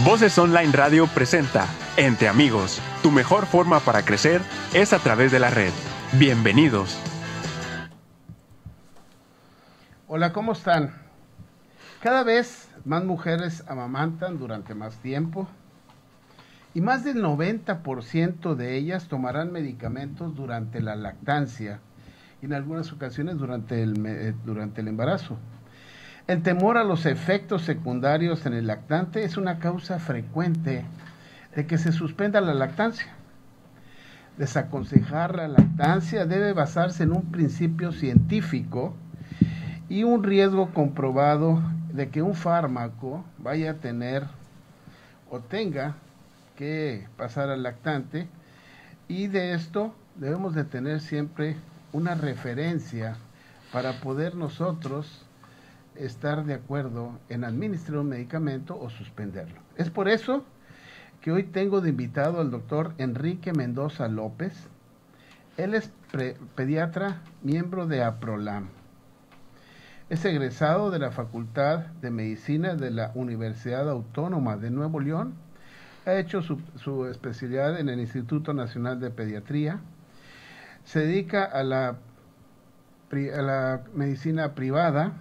Voces Online Radio presenta Entre Amigos. Tu mejor forma para crecer es a través de la red. Bienvenidos. Hola, ¿cómo están? Cada vez más mujeres amamantan durante más tiempo y más del 90% de ellas tomarán medicamentos durante la lactancia y en algunas ocasiones durante el embarazo. El temor a los efectos secundarios en el lactante es una causa frecuente de que se suspenda la lactancia. Desaconsejar la lactancia debe basarse en un principio científico y un riesgo comprobado de que un fármaco vaya a tener o tenga que pasar al lactante, y de esto debemos de tener siempre una referencia para poder nosotros estar de acuerdo en administrar un medicamento o suspenderlo. Es por eso que hoy tengo de invitado al doctor Enrique Mendoza López. Él es pediatra, miembro de APROLAM. Es egresado de la Facultad de Medicina de la Universidad Autónoma de Nuevo León. Ha hecho su especialidad en el Instituto Nacional de Pediatría. Se dedica a la medicina privada.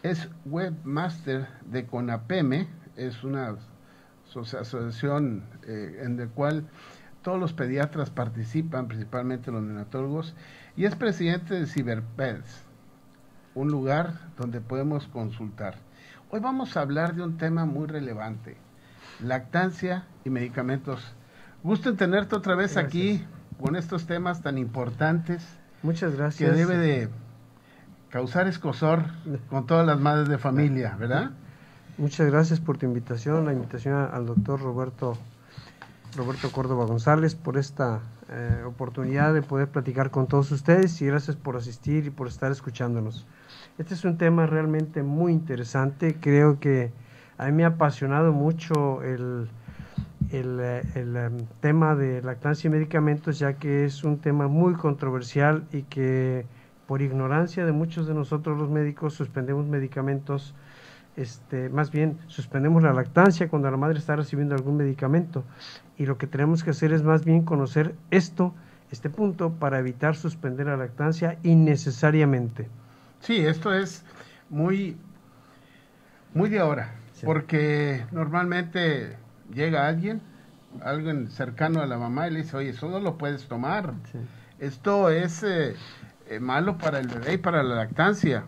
Es webmaster de CONAPEME, es una asociación en la cual todos los pediatras participan, principalmente los neonatólogos, y es presidente de CiberPeds, un lugar donde podemos consultar. Hoy vamos a hablar de un tema muy relevante: lactancia y medicamentos. Gusto en tenerte otra vez aquí con estos temas tan importantes. Muchas gracias. Que debe de causar escozor con todas las madres de familia, ¿verdad? Muchas gracias por tu invitación, la invitación al doctor Roberto Córdoba González por esta oportunidad de poder platicar con todos ustedes, y gracias por asistir y por estar escuchándonos. Este es un tema realmente muy interesante. Creo que a mí me ha apasionado mucho el tema de lactancia y medicamentos, ya que es un tema muy controversial y que por ignorancia de muchos de nosotros los médicos suspendemos medicamentos, más bien suspendemos la lactancia cuando la madre está recibiendo algún medicamento, y lo que tenemos que hacer es más bien conocer este punto para evitar suspender la lactancia innecesariamente. Sí, esto es muy de ahora, sí. Porque normalmente llega alguien cercano a la mamá y le dice: oye, eso no lo puedes tomar, sí. Esto es malo para el bebé y para la lactancia.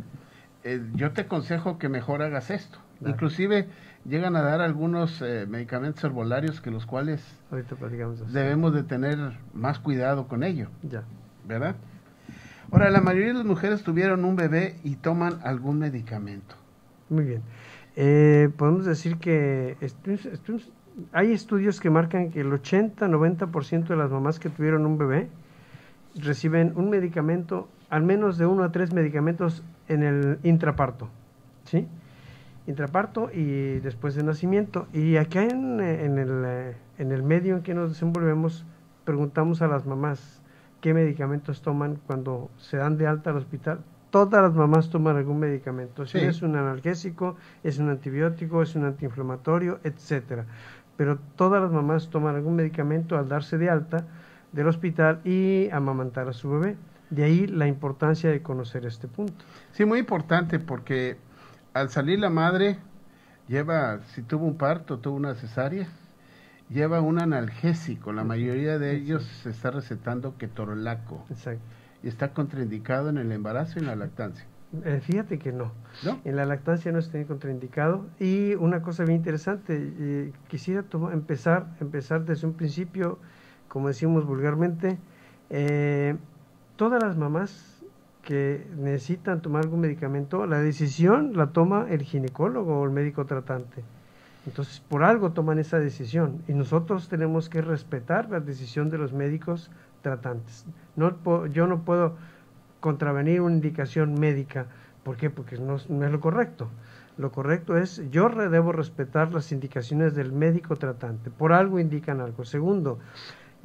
Yo te aconsejo que mejor hagas esto. Claro. Inclusive llegan a dar algunos medicamentos herbolarios que los cuales debemos de tener más cuidado con ello. Ya. ¿Verdad? Ahora, la mayoría de las mujeres tuvieron un bebé y toman algún medicamento. Muy bien. Podemos decir que hay estudios que marcan que el 80-90% de las mamás que tuvieron un bebé reciben un medicamento, al menos de 1 a 3 medicamentos en el intraparto, ¿sí? Intraparto y después de nacimiento. Y acá en el medio en que nos desenvolvemos, preguntamos a las mamás qué medicamentos toman cuando se dan de alta al hospital. Todas las mamás toman algún medicamento, si sí. Es un analgésico, es un antibiótico, es un antiinflamatorio, etcétera. Pero todas las mamás toman algún medicamento al darse de alta del hospital y amamantar a su bebé. De ahí la importancia de conocer este punto. Sí, muy importante, porque al salir la madre lleva, si tuvo un parto, tuvo una cesárea, lleva un analgésico. La mayoría de ellos se está recetando ketorolaco. Exacto. Y está contraindicado en el embarazo y en la lactancia. Fíjate que no. En la lactancia no está contraindicado. Y una cosa bien interesante, quisiera empezar desde un principio, como decimos vulgarmente. Todas las mamás que necesitan tomar algún medicamento, la decisión la toma el ginecólogo o el médico tratante. Entonces, por algo toman esa decisión, y nosotros tenemos que respetar la decisión de los médicos tratantes. Yo no puedo contravenir una indicación médica. ¿Por qué? Porque no es lo correcto. Lo correcto es, yo debo respetar las indicaciones del médico tratante. Por algo indican algo. Segundo,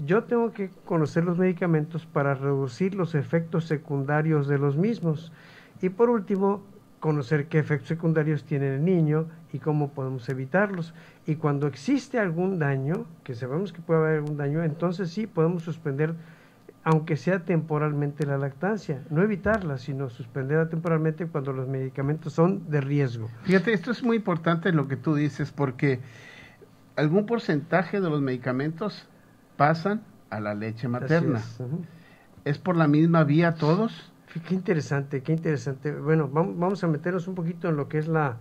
yo tengo que conocer los medicamentos para reducir los efectos secundarios de los mismos. Y por último, conocer qué efectos secundarios tiene el niño y cómo podemos evitarlos. Y cuando existe algún daño, que sabemos que puede haber algún daño, entonces sí podemos suspender, aunque sea temporalmente, la lactancia. No evitarla, sino suspenderla temporalmente cuando los medicamentos son de riesgo. Fíjate, esto es muy importante lo que tú dices, porque algún porcentaje de los medicamentos pasan a la leche materna. Así es. ¿Es por la misma vía todos? Qué interesante, qué interesante. Bueno, vamos a meternos un poquito en lo que es la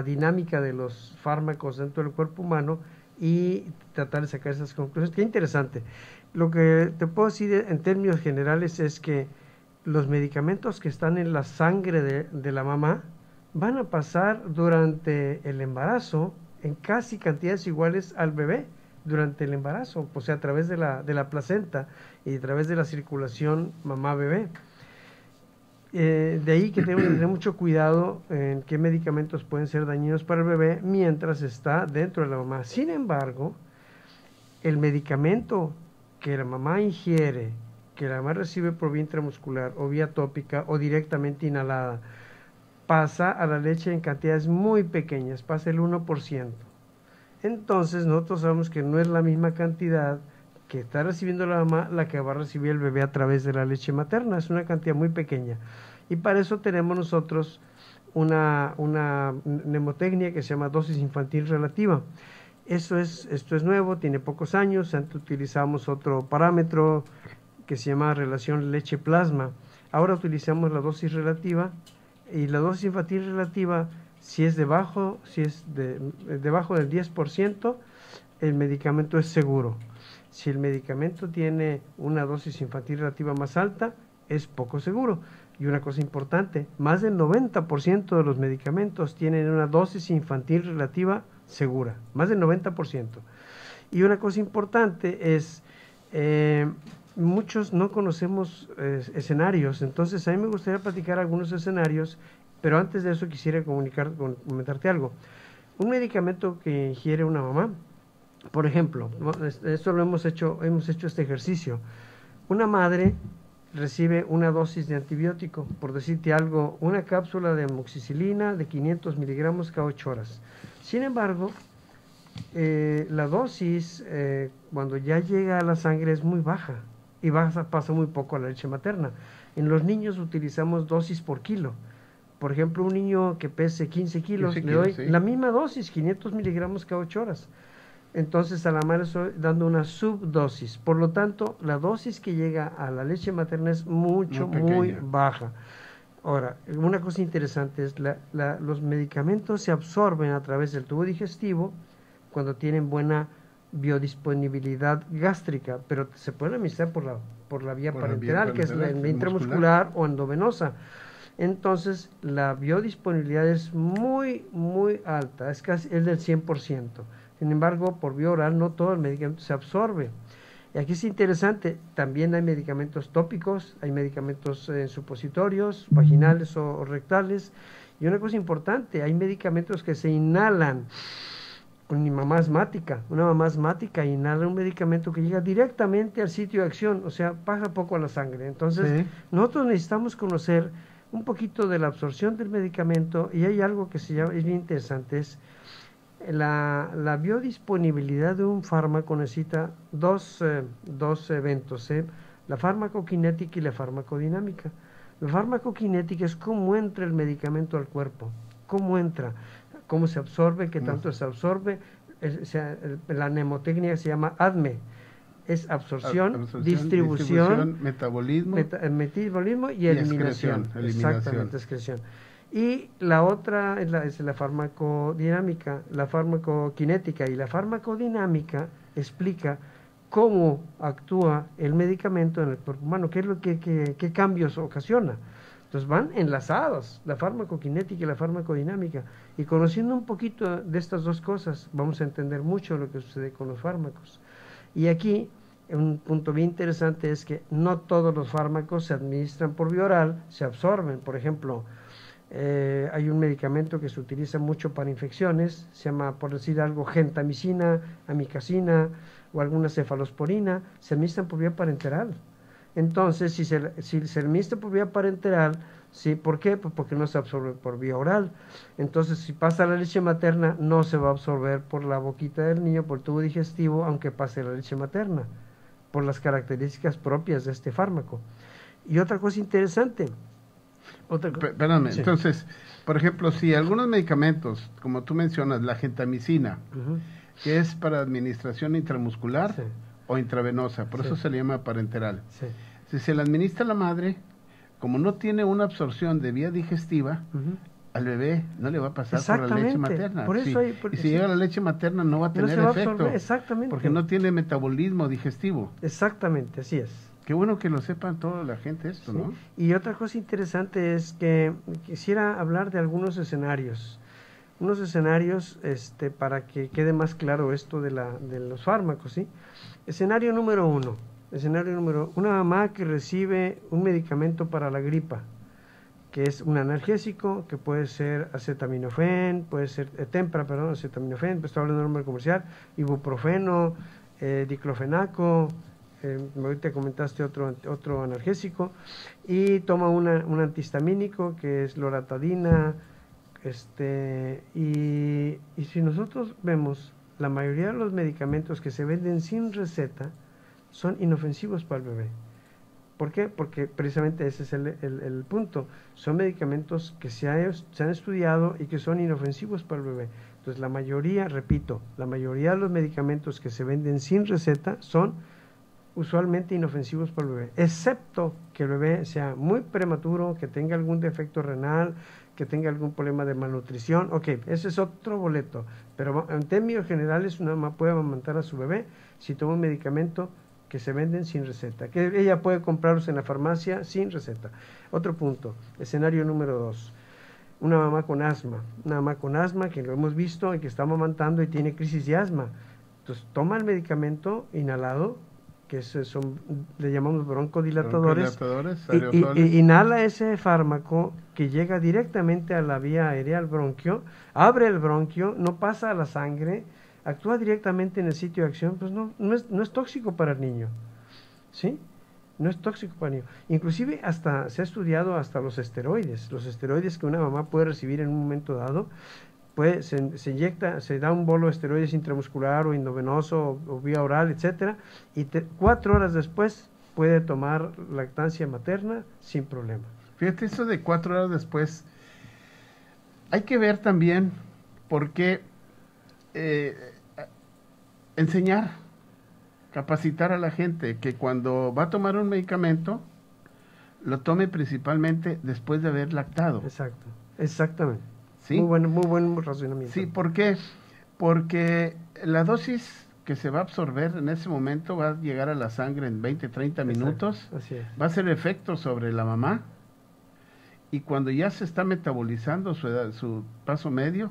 dinámica de los fármacos dentro del cuerpo humano y tratar de sacar esas conclusiones. Qué interesante. Lo que te puedo decir en términos generales es que los medicamentos que están en la sangre de la mamá van a pasar durante el embarazo en casi cantidades iguales al bebé durante el embarazo, o sea, a través de la placenta y a través de la circulación mamá-bebé. De ahí que tenemos que tener mucho cuidado en qué medicamentos pueden ser dañinos para el bebé mientras está dentro de la mamá. Sin embargo, el medicamento que la mamá ingiere, que la mamá recibe por vía intramuscular o vía tópica o directamente inhalada, pasa a la leche en cantidades muy pequeñas, pasa el 1%. Entonces nosotros sabemos que no es la misma cantidad que está recibiendo la mamá la que va a recibir el bebé a través de la leche materna, es una cantidad muy pequeña. Y para eso tenemos nosotros una mnemotecnia que se llama dosis infantil relativa. Esto es nuevo, tiene pocos años. Antes utilizamos otro parámetro que se llama relación leche-plasma. Ahora utilizamos la dosis relativa, y la dosis infantil relativa, si es debajo del 10%, el medicamento es seguro. Si el medicamento tiene una dosis infantil relativa más alta, es poco seguro. Y una cosa importante, más del 90% de los medicamentos tienen una dosis infantil relativa segura, más del 90%. Y una cosa importante es, muchos no conocemos escenarios, entonces a mí me gustaría platicar algunos escenarios, pero antes de eso quisiera comentarte algo. Un medicamento que ingiere una mamá, por ejemplo, esto lo hemos hecho este ejercicio. Una madre recibe una dosis de antibiótico, por decirte algo, una cápsula de amoxicilina de 500 miligramos cada 8 horas. Sin embargo, la dosis cuando ya llega a la sangre es muy baja y pasa muy poco a la leche materna. En los niños utilizamos dosis por kilo. Por ejemplo, un niño que pese 15 kilos, le doy la misma dosis, 500 miligramos cada 8 horas. Entonces a la madre estoy dando una subdosis. Por lo tanto, la dosis que llega a la leche materna es muy baja. Ahora, una cosa interesante es los medicamentos se absorben a través del tubo digestivo cuando tienen buena biodisponibilidad gástrica, pero se pueden administrar por la vía parenteral, que es la intramuscular o endovenosa. Entonces, la biodisponibilidad es muy alta, es del 100%. Sin embargo, por vía oral no todo el medicamento se absorbe. Y aquí es interesante, también hay medicamentos tópicos, hay medicamentos supositorios, vaginales o rectales. Y una cosa importante, hay medicamentos que se inhalan. Una mamá asmática inhala un medicamento que llega directamente al sitio de acción, o sea, pasa poco a la sangre. Entonces, nosotros necesitamos conocer un poquito de la absorción del medicamento, y hay algo que es bien interesante, es la biodisponibilidad de un fármaco necesita dos eventos, la farmacokinética y la farmacodinámica. La farmacokinética es cómo entra el medicamento al cuerpo, cómo entra, cómo se absorbe, qué tanto se absorbe. La mnemotecnia se llama ADME, es absorción, distribución, metabolismo, metabolismo y eliminación. Exactamente, excreción. Y la otra es la farmacodinámica, la farmacokinética, y la farmacodinámica explica cómo actúa el medicamento en el cuerpo humano, qué cambios ocasiona. Entonces van enlazados, la farmacokinética y la farmacodinámica, y conociendo un poquito de estas dos cosas vamos a entender mucho de lo que sucede con los fármacos. Y aquí un punto bien interesante es que no todos los fármacos se administran por vía oral, se absorben. Por ejemplo, hay un medicamento que se utiliza mucho para infecciones, se llama, por decir algo, gentamicina, amicacina o alguna cefalosporina, se administran por vía parenteral. Entonces, si se administra por vía parenteral, ¿Sí? ¿Por qué? Pues porque no se absorbe por vía oral. Entonces, si pasa la leche materna, no se va a absorber por la boquita del niño, por el tubo digestivo, aunque pase la leche materna, por las características propias de este fármaco. Y otra cosa interesante. Perdóname, Sí. entonces, por ejemplo, si algunos medicamentos, como tú mencionas, la gentamicina, Ujú. que es para administración intramuscular Sí. o intravenosa, por Sí. eso se le llama parenteral. Sí. Si se le administra a la madre, como no tiene una absorción de vía digestiva, Ujú. al bebé no le va a pasar por la leche Exactamente, materna. por eso Sí. hay- Y si sí. llega la leche materna no va a No tener se va a efecto, absorber, exactamente. porque no tiene metabolismo digestivo. Exactamente, así es. Qué bueno que lo sepan toda la gente esto, ¿Sí? ¿no? Y otra cosa interesante es que quisiera hablar de algunos escenarios. Unos escenarios para que quede más claro esto de los fármacos, ¿sí? Escenario número uno. Una mamá que recibe un medicamento para la gripa, que es un analgésico, que puede ser acetaminofén, puede ser acetaminofén, pues estoy hablando de nombre comercial, ibuprofeno, diclofenaco, ahorita comentaste otro analgésico, y toma un antihistamínico que es loratadina, y si nosotros vemos, la mayoría de los medicamentos que se venden sin receta son inofensivos para el bebé. ¿Por qué? Porque precisamente ese es el punto. Son medicamentos que se han estudiado y que son inofensivos para el bebé. Entonces la mayoría, repito, la mayoría de los medicamentos que se venden sin receta son usualmente inofensivos para el bebé, excepto que el bebé sea muy prematuro, que tenga algún defecto renal, que tenga algún problema de malnutrición. Ok, ese es otro boleto, pero en términos generales una mamá puede amamantar a su bebé si toma un medicamento que se venden sin receta, que ella puede comprarlos en la farmacia sin receta. Otro punto, escenario número 2, una mamá con asma que lo hemos visto y que está amamantando y tiene crisis de asma. Entonces toma el medicamento inhalado, que le llamamos broncodilatadores, y inhala ese fármaco que llega directamente a la vía aérea, al bronquio, abre el bronquio, no pasa a la sangre, actúa directamente en el sitio de acción, pues no es tóxico para el niño, ¿sí? No es tóxico para el niño. Inclusive se ha estudiado hasta los esteroides que una mamá puede recibir en un momento dado. Se inyecta, se da un bolo de esteroides intramuscular o endovenoso o vía oral, etcétera, y 4 horas después puede tomar lactancia materna sin problema. Fíjate, eso de 4 horas después, hay que ver también por qué enseñar, capacitar a la gente que cuando va a tomar un medicamento, lo tome principalmente después de haber lactado. Exacto, exactamente. ¿Sí? Muy buen razonamiento. Sí, ¿por qué? Porque la dosis que se va a absorber en ese momento va a llegar a la sangre en 20, 30 minutos. Exacto, así es. Va a hacer efecto sobre la mamá. Y cuando ya se está metabolizando su paso medio,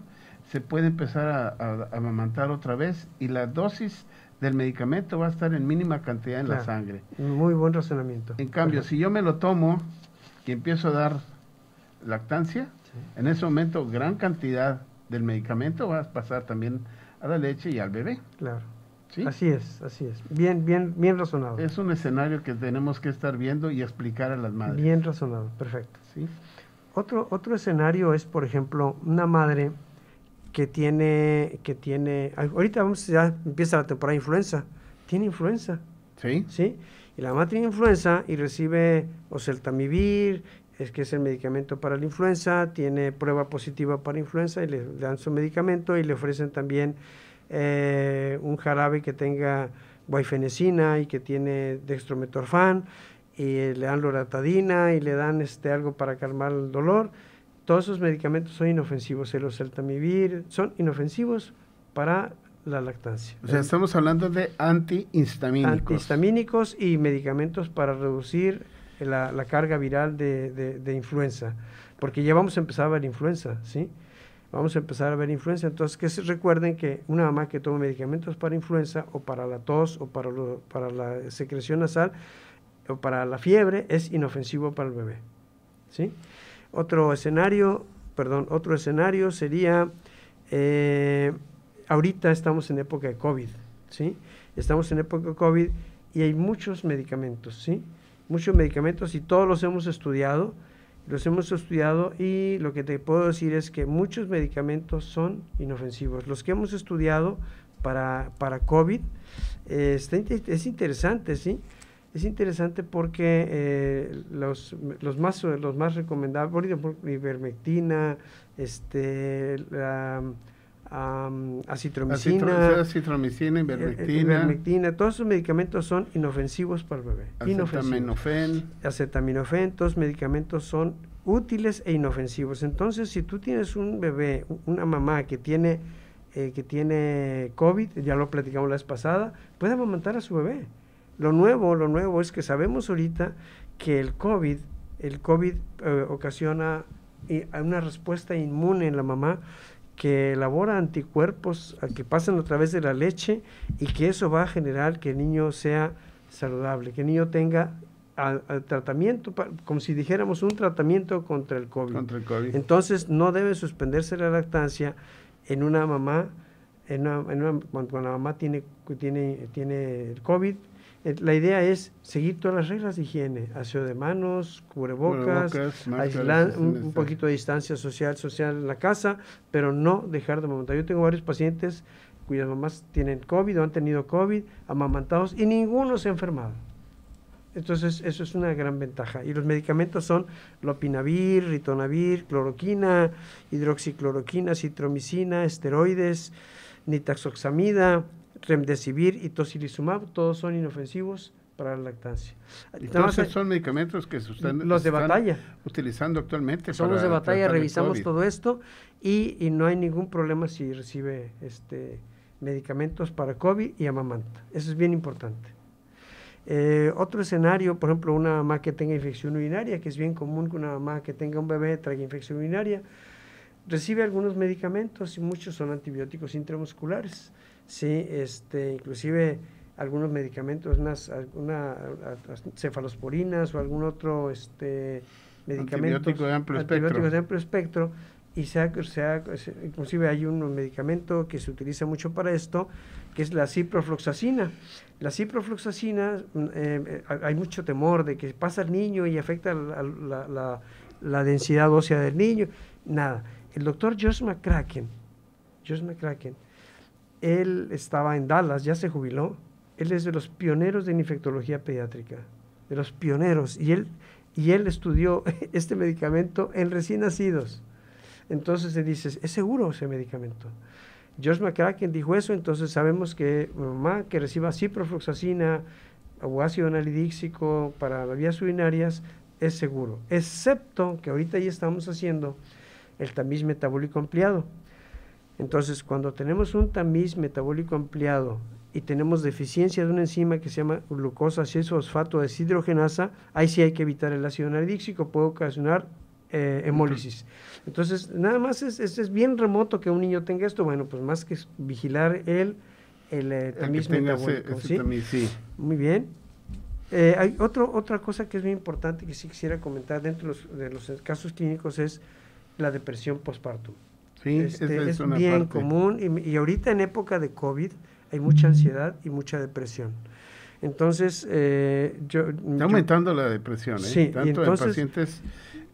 se puede empezar a amamantar otra vez. Y la dosis del medicamento va a estar en mínima cantidad en la sangre. Muy buen razonamiento. En cambio, si yo me lo tomo y empiezo a dar lactancia, en ese momento gran cantidad del medicamento va a pasar también a la leche y al bebé. Claro. ¿Sí? Así es. Bien razonado. Es un escenario que tenemos que estar viendo y explicar a las madres. Bien razonado, perfecto. ¿Sí? Otro escenario es, por ejemplo, una madre que tiene, ahorita ya empieza la temporada de influenza, tiene influenza. ¿Sí? ¿Sí? Y la mamá tiene influenza y recibe oseltamivir, que es el medicamento para la influenza, tiene prueba positiva para influenza y le dan su medicamento y le ofrecen también un jarabe que tenga guaifenesina y que tiene dextrometorfán, y le dan loratadina y le dan algo para calmar el dolor. Todos esos medicamentos son inofensivos, el oseltamivir son inofensivos para la lactancia. O sea, estamos hablando de antihistamínicos. Antihistamínicos y medicamentos para reducir la carga viral de influenza, porque ya vamos a empezar a ver influenza, ¿sí? Vamos a empezar a ver influenza, entonces recuerden que una mamá que toma medicamentos para influenza o para la tos o para la secreción nasal o para la fiebre es inofensivo para el bebé, ¿sí? Otro escenario sería, ahorita estamos en época de COVID, ¿sí? Estamos en época de COVID y hay muchos medicamentos, ¿sí? Muchos medicamentos y todos los hemos estudiado los hemos estudiado y lo que te puedo decir es que muchos medicamentos son inofensivos. Los que hemos estudiado para COVID, es interesante, ¿sí? Es interesante porque los más recomendables, por ejemplo, ivermectina, acitromicina, ivermectina, todos esos medicamentos son inofensivos para el bebé. Acetaminofén, todos los medicamentos son útiles e inofensivos. Entonces, si tú tienes un bebé, una mamá que tiene COVID, ya lo platicamos la vez pasada, puede amamantar a su bebé. Lo nuevo es que sabemos ahorita que el COVID ocasiona una respuesta inmune en la mamá que elabora anticuerpos que pasan a través de la leche y que eso va a generar que el niño sea saludable, que el niño tenga al tratamiento, como si dijéramos un tratamiento contra el COVID. Entonces no debe suspenderse la lactancia en una mamá, cuando la mamá tiene el COVID. La idea es seguir todas las reglas de higiene, aseo de manos, cubrebocas, un poquito de distancia social en la casa, pero no dejar de amamantar. Yo tengo varios pacientes cuyas mamás tienen COVID o han tenido COVID, amamantados, y ninguno se ha enfermado. Entonces, eso es una gran ventaja. Y los medicamentos son lopinavir, ritonavir, cloroquina, hidroxicloroquina, citromicina, esteroides, nitazoxamida, remdesivir y tocilizumab, todos son inofensivos para la lactancia. Entonces son medicamentos que se están utilizando actualmente. Son los de batalla, revisamos todo esto y no hay ningún problema si recibe medicamentos para COVID y amamanta. Eso es bien importante. Otro escenario, por ejemplo, una mamá que tenga infección urinaria, que es bien común que una mamá que tenga un bebé traiga infección urinaria, recibe algunos medicamentos y muchos son antibióticos intramusculares. Sí, inclusive algunos medicamentos, unas cefalosporinas o algún otro medicamento antibiótico de amplio espectro, y inclusive hay un medicamento que se utiliza mucho para esto, que es la ciprofloxacina. La ciprofloxacina, hay mucho temor de que pasa al niño y afecta la densidad ósea del niño. Nada, el doctor Josh McCracken, él estaba en Dallas, ya se jubiló. Él es de los pioneros en infectología pediátrica, de los pioneros, y él estudió este medicamento en recién nacidos. Entonces se dice, es seguro ese medicamento. Josh McCracken dijo eso, entonces sabemos que mamá que reciba ciprofloxacina o ácido anhidríxico para las vías urinarias es seguro, excepto que ahorita ya estamos haciendo el tamiz metabólico ampliado. Entonces, cuando tenemos un tamiz metabólico ampliado y tenemos deficiencia de una enzima que se llama glucosa 6-fosfato deshidrogenasa, ahí sí hay que evitar el ácido anhidríxico, puede ocasionar hemólisis. Entonces, nada más es bien remoto que un niño tenga esto. Bueno, pues más que vigilar el tamiz metabólico. ¿Sí? Tamiz, sí. Muy bien. Hay otra cosa que es muy importante que sí quisiera comentar dentro de los casos clínicos es la depresión postpartum. Sí, es bien común y ahorita en época de COVID hay mucha ansiedad y mucha depresión. Entonces, está aumentando la depresión, sí, tanto en pacientes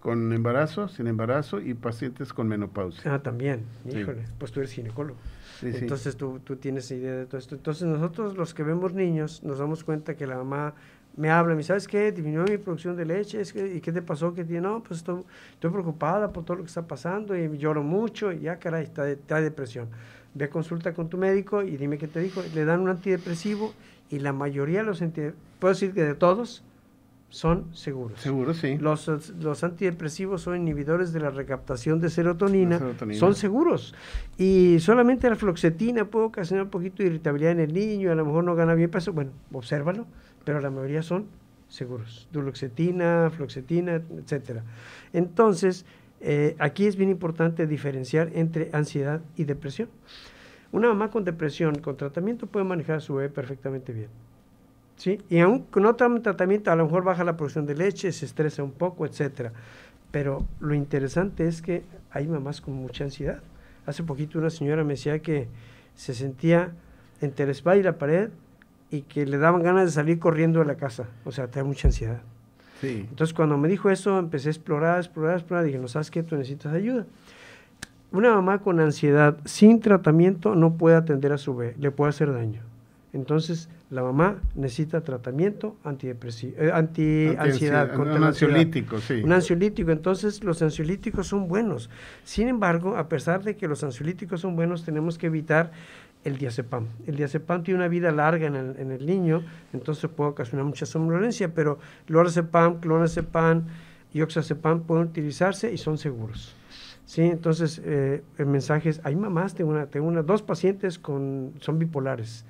con embarazo, sin embarazo y pacientes con menopausia. También, híjole, pues tú eres ginecólogo. Sí, entonces tú tienes idea de todo esto. Entonces nosotros los que vemos niños nos damos cuenta que la mamá me habla, me ¿sabes qué? Disminuyó mi producción de leche, ¿y qué te pasó? No, pues estoy preocupada por todo lo que está pasando y lloro mucho y ya caray, está depresión. Ve, consulta con tu médico y dime qué te dijo. Le dan un antidepresivo y la mayoría de los antidepresivos, puedo decir que de todos, son seguros. Seguros, sí. Los antidepresivos son inhibidores de la recaptación de serotonina, son seguros. Y solamente la fluoxetina puede ocasionar un poquito de irritabilidad en el niño, a lo mejor no gana bien peso, bueno, obsérvalo, pero la mayoría son seguros. Duloxetina, fluoxetina, etcétera. Entonces, aquí es bien importante diferenciar entre ansiedad y depresión. Una mamá con depresión, con tratamiento, puede manejar a su bebé perfectamente bien. ¿Sí? Y aún con otro tratamiento a lo mejor baja la producción de leche, se estresa un poco, etcétera. Pero lo interesante es que hay mamás con mucha ansiedad. Hace poquito una señora me decía que se sentía entre la espalda y la pared y que le daban ganas de salir corriendo de la casa. O sea, trae mucha ansiedad. Sí. Entonces, cuando me dijo eso, empecé a explorar, dije, no, ¿sabes qué? Tú necesitas ayuda. Una mamá con ansiedad sin tratamiento no puede atender a su bebé, le puede hacer daño. Entonces, la mamá necesita tratamiento anti-ansiedad. Un ansiolítico, sí. Un ansiolítico. Entonces, los ansiolíticos son buenos. Sin embargo, a pesar de que los ansiolíticos son buenos, tenemos que evitar el diazepam. El diazepam tiene una vida larga en el niño, entonces puede ocasionar mucha somnolencia, pero lorazepam, clonazepam y oxazepam pueden utilizarse y son seguros. Sí, entonces el mensaje es, hay mamás, tengo dos pacientes son bipolares,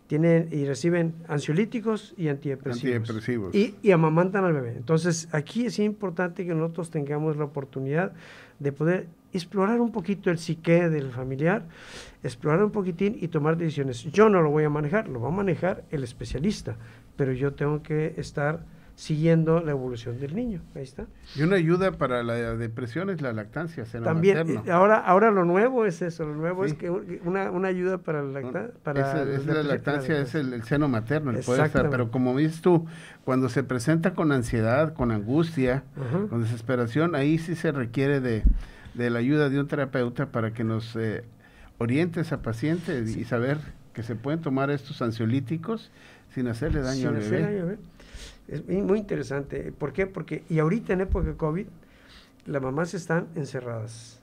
tienen y reciben ansiolíticos y antidepresivos. Y amamantan al bebé. Entonces aquí es importante que nosotros tengamos la oportunidad de poder explorar un poquito el psique del familiar, explorar un poquitín y tomar decisiones. Yo no lo voy a manejar, lo va a manejar el especialista, pero yo tengo que estar siguiendo la evolución del niño. Ahí está. Y una ayuda para la depresión es la lactancia, seno también materno. Ahora lo nuevo es eso, lo nuevo es que una ayuda para la lactancia es el seno materno, el poder estar, pero como dices tú, cuando se presenta con ansiedad, con angustia, con desesperación, ahí sí se requiere de la ayuda de un terapeuta para que nos oriente a esa paciente y saber que se pueden tomar estos ansiolíticos sin hacerle daño al bebé. Es muy interesante. ¿Por qué? Porque, y ahorita en época de COVID, las mamás están encerradas.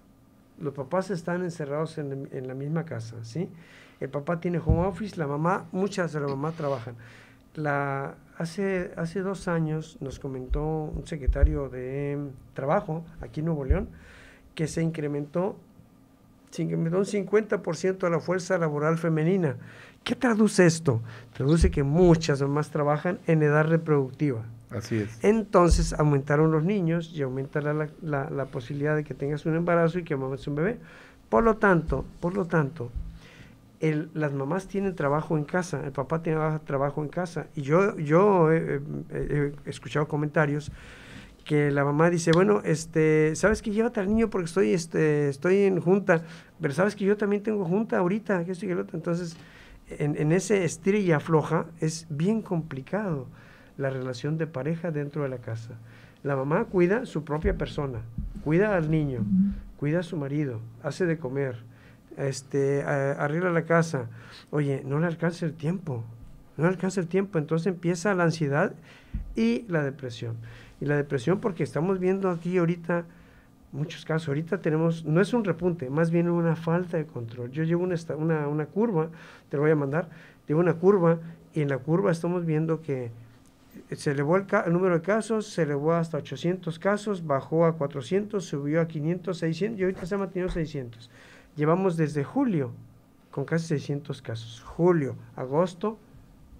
Los papás están encerrados en la misma casa, ¿sí? El papá tiene home office, muchas de las mamás trabajan. Hace 2 años nos comentó un secretario de Trabajo aquí en Nuevo León que se incrementó un 50% a la fuerza laboral femenina. ¿Qué traduce esto? Traduce que muchas mamás trabajan en edad reproductiva. Así es. Entonces aumentaron los niños y aumenta la posibilidad de que tengas un embarazo y que mames un bebé. Por lo tanto, las mamás tienen trabajo en casa, el papá tiene trabajo en casa. Y yo he escuchado comentarios que la mamá dice, bueno, sabes que llévate al niño porque estoy en junta, pero sabes que yo también tengo junta ahorita, que esto y que lo otro. Entonces, en ese estira y afloja es bien complicado la relación de pareja dentro de la casa. La mamá cuida su propia persona, cuida al niño, cuida a su marido, hace de comer, arregla la casa. Oye, no le alcanza el tiempo, entonces empieza la ansiedad y la depresión. Y la depresión porque estamos viendo aquí ahorita muchos casos. Ahorita tenemos, no es un repunte, más bien una falta de control. Yo llevo una curva, te lo voy a mandar, llevo una curva y en la curva estamos viendo que se elevó el número de casos, se elevó hasta 800 casos, bajó a 400, subió a 500, 600 y ahorita se ha mantenido 600. Llevamos desde julio con casi 600 casos. Julio, agosto,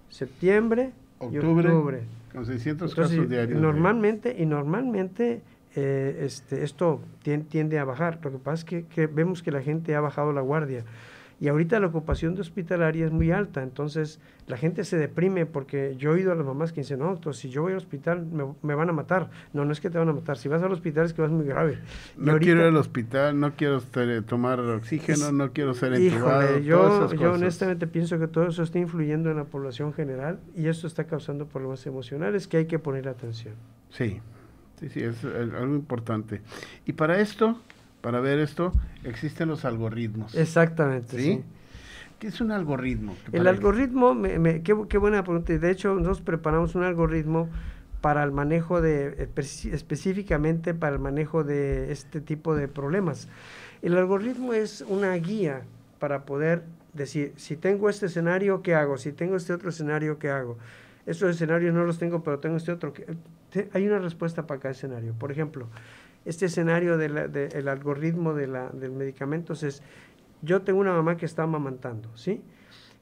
septiembre y octubre. Con 600 casos diarios. Normalmente esto tiende a bajar. Lo que pasa es que vemos que la gente ha bajado la guardia. Y ahorita la ocupación de hospitalaria es muy alta, entonces la gente se deprime porque yo he oído a las mamás que dicen, no, doctor, si yo voy al hospital me van a matar. No es que te van a matar, si vas al hospital es que vas muy grave. No quiero ir al hospital, no quiero tomar oxígeno, no quiero ser entubado. Yo honestamente pienso que todo eso está influyendo en la población general y eso está causando problemas emocionales que hay que poner atención. Sí, es algo importante. Y para ver esto, existen los algoritmos. Exactamente, sí. ¿Qué es un algoritmo? El algoritmo, qué buena pregunta. De hecho, nosotros preparamos un algoritmo para el manejo específicamente para el manejo de este tipo de problemas. El algoritmo es una guía para poder decir, si tengo este escenario, ¿qué hago? Si tengo este otro escenario, ¿qué hago? Estos escenarios no los tengo, pero tengo este otro. Hay una respuesta para cada escenario. Por ejemplo, este escenario del algoritmo del medicamento es, yo tengo una mamá que está amamantando, ¿sí?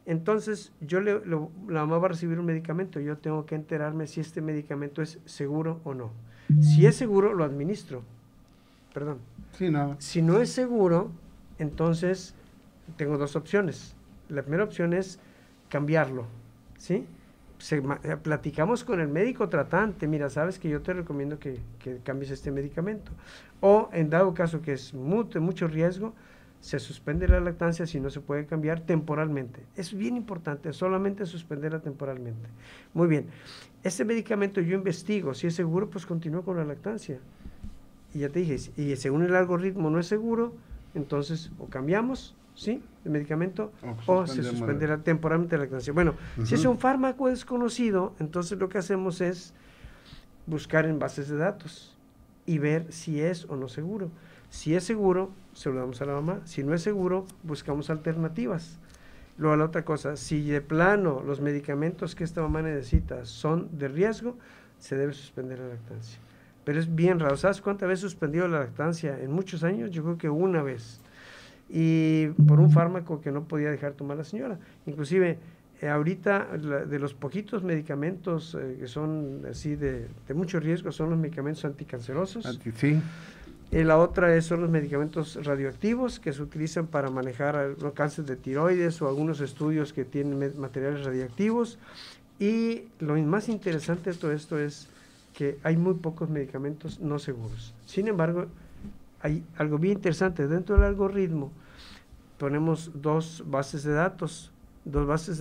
Entonces, la mamá va a recibir un medicamento, yo tengo que enterarme si este medicamento es seguro o no. Si es seguro, lo administro. Perdón. Sí, no. Si no es seguro, entonces tengo 2 opciones. La primera opción es cambiarlo, ¿sí? Platicamos con el médico tratante, mira, sabes que yo te recomiendo que cambies este medicamento. O en dado caso que es mucho riesgo, se suspende la lactancia si no se puede cambiar temporalmente. Es bien importante, solamente suspenderla temporalmente. Muy bien, este medicamento yo investigo, si es seguro, pues continúo con la lactancia. Y ya te dije, y según el algoritmo no es seguro, entonces o cambiamos, ¿sí?, el medicamento, o se suspenderá temporalmente la lactancia. Bueno, si es un fármaco desconocido, entonces lo que hacemos es buscar en bases de datos y ver si es o no seguro. Si es seguro, se lo damos a la mamá. Si no es seguro, buscamos alternativas. Luego la otra cosa, si de plano los medicamentos que esta mamá necesita son de riesgo, se debe suspender la lactancia. Pero es bien raro. ¿Sabes cuántas veces he suspendido la lactancia? En muchos años, yo creo que una vez. Y por un fármaco que no podía dejar tomar la señora. Inclusive, ahorita, de los poquitos medicamentos que son así de mucho riesgo, son los medicamentos anticancerosos. Sí. La otra son los medicamentos radioactivos que se utilizan para manejar los cánceres de tiroides o algunos estudios que tienen materiales radiactivos. Y lo más interesante de todo esto es que hay muy pocos medicamentos no seguros. Sin embargo, hay algo bien interesante. Dentro del algoritmo ponemos dos bases de datos. Una base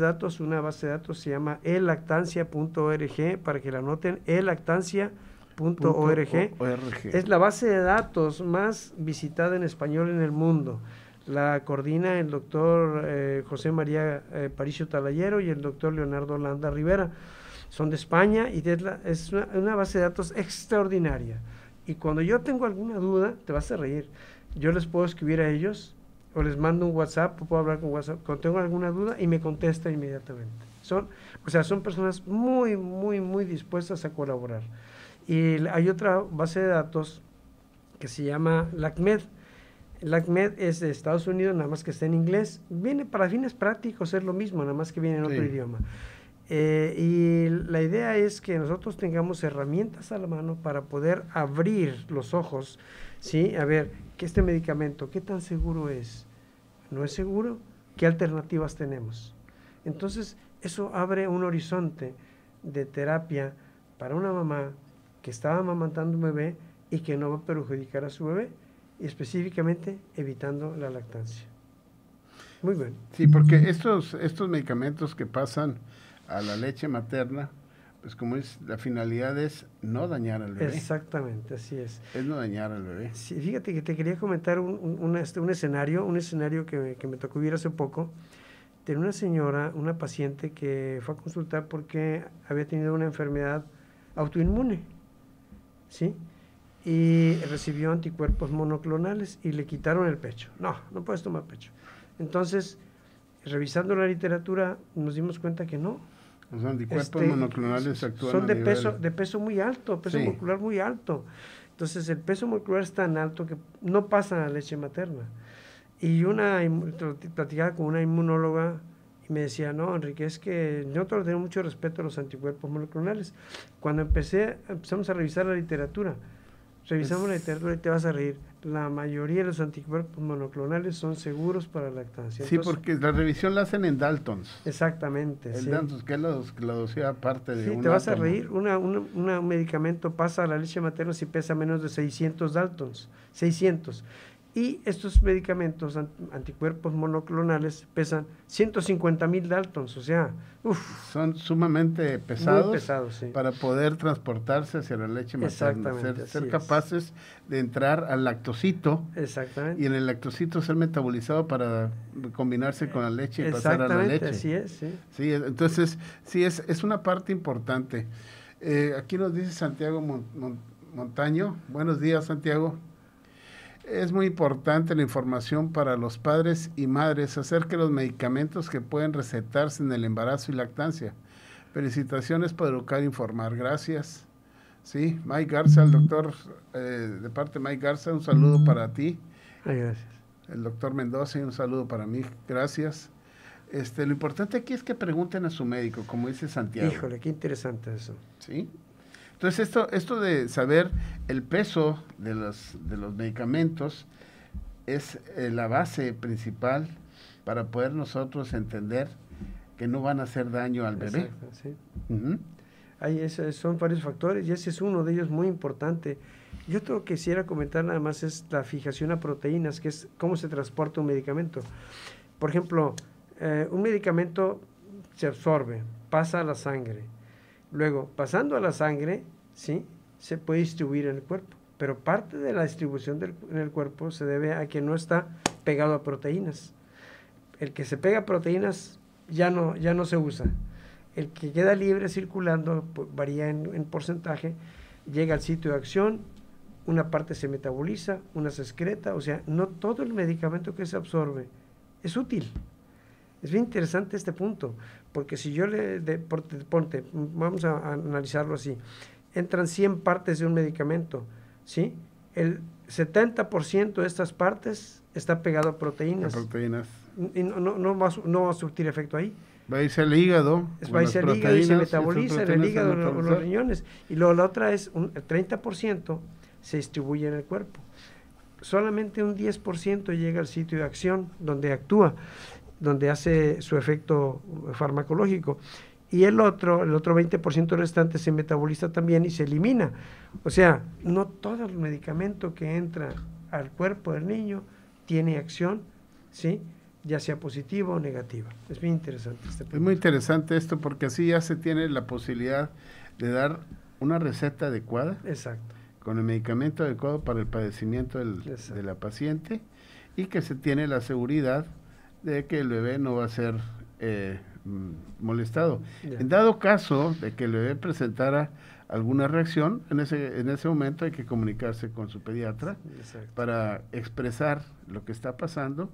de datos se llama elactancia.org, para que la anoten, elactancia.org. Es la base de datos más visitada en español en el mundo. La coordina el doctor José María Paricio Talayero y el doctor Leonardo Landa Rivera. Son de España y es una base de datos extraordinaria. Y cuando yo tengo alguna duda, te vas a reír, yo les puedo escribir a ellos o les mando un WhatsApp, o puedo hablar con WhatsApp cuando tengo alguna duda y me contesta inmediatamente. Son personas muy, muy, muy dispuestas a colaborar. Y hay otra base de datos que se llama LACMED. LACMED es de Estados Unidos, nada más que está en inglés. Viene para fines prácticos, es lo mismo, nada más que viene en otro idioma. Y la idea es que nosotros tengamos herramientas a la mano para poder abrir los ojos, ¿sí? A ver, que este medicamento, ¿qué tan seguro es? ¿No es seguro? ¿Qué alternativas tenemos? Entonces, eso abre un horizonte de terapia para una mamá que estaba amamantando un bebé y que no va a perjudicar a su bebé, y específicamente evitando la lactancia. Muy bien. Sí, porque estos medicamentos que pasan a la leche materna, pues como es, la finalidad es no dañar al bebé. Exactamente, así es. Es no dañar al bebé. Sí, fíjate que te quería comentar un escenario que me tocó vivir hace poco. Tenía una señora, una paciente que fue a consultar porque había tenido una enfermedad autoinmune, ¿sí? Y recibió anticuerpos monoclonales y le quitaron el pecho. No puedes tomar pecho. Entonces, revisando la literatura, nos dimos cuenta que no. Los anticuerpos monoclonales actúan son de peso muy alto, peso molecular muy alto. Entonces, el peso molecular es tan alto que no pasa a la leche materna. Y platicaba con una inmunóloga y me decía, no, Enrique, es que nosotros tenemos mucho respeto a los anticuerpos monoclonales. Cuando empezamos a revisar la literatura, revisamos la literatura y te vas a reír. La mayoría de los anticuerpos monoclonales son seguros para la lactancia. Sí, entonces, porque la revisión la hacen en Daltons. Exactamente. Daltons, que es la dosis aparte de un te vas átomo. A reír. Un medicamento pasa a la leche materna si pesa menos de 600 Daltons. 600. Y estos medicamentos anticuerpos monoclonales pesan 150,000 Daltons, o sea, son sumamente pesados, muy pesados, sí, para poder transportarse hacia la leche materna, ser capaces de entrar al lactocito. Exactamente. Y en el lactocito ser metabolizado para combinarse con la leche y pasar a la leche. Así es, sí. Sí, entonces, sí, es una parte importante. Aquí nos dice Santiago Montaño. Buenos días, Santiago. Es muy importante la información para los padres y madres acerca de los medicamentos que pueden recetarse en el embarazo y lactancia. Felicitaciones por educar e informar. Gracias. Sí, Mike Garza, el doctor, de parte de Mike Garza, un saludo para ti. Ay, gracias. El doctor Mendoza, y un saludo para mí. Gracias. Lo importante aquí es que pregunten a su médico, como dice Santiago. Híjole, qué interesante eso. Sí. Entonces, esto de saber el peso de los medicamentos es la base principal para poder nosotros entender que no van a hacer daño al bebé. Exacto, sí. Son varios factores y ese es uno de ellos muy importante. Yo lo que quisiera comentar nada más es la fijación a proteínas, que es cómo se transporta un medicamento. Por ejemplo, un medicamento se absorbe, pasa a la sangre. Luego, pasando a la sangre, ¿sí?, se puede distribuir en el cuerpo. Pero parte de la distribución en el cuerpo se debe a que no está pegado a proteínas. El que se pega a proteínas ya no se usa. El que queda libre circulando, pues, varía en porcentaje, llega al sitio de acción, una parte se metaboliza, una se excreta, o sea, no todo el medicamento que se absorbe es útil. Es bien interesante este punto, porque si yo ponte, vamos a analizarlo así, entran 100 partes de un medicamento, ¿sí? El 70% de estas partes está pegado a proteínas. Y no va a surtir efecto ahí. Va a irse al hígado. Va a irse al hígado y se metaboliza en el hígado, en los riñones. Y luego la otra es, el 30% se distribuye en el cuerpo. Solamente un 10% llega al sitio de acción, donde actúa, donde hace su efecto farmacológico. Y el otro 20% restante se metaboliza también y se elimina. O sea, no todo el medicamento que entra al cuerpo del niño tiene acción, ¿sí?, ya sea positiva o negativa. Es bien interesante este punto. Es muy interesante esto, porque así ya se tiene la posibilidad de dar una receta adecuada. Exacto. Con el medicamento adecuado para el padecimiento de la paciente, y que se tiene la seguridad de que el bebé no va a ser molestado. Ya. En dado caso de que el bebé presentara alguna reacción, en ese momento hay que comunicarse con su pediatra. Exacto. Para expresar lo que está pasando,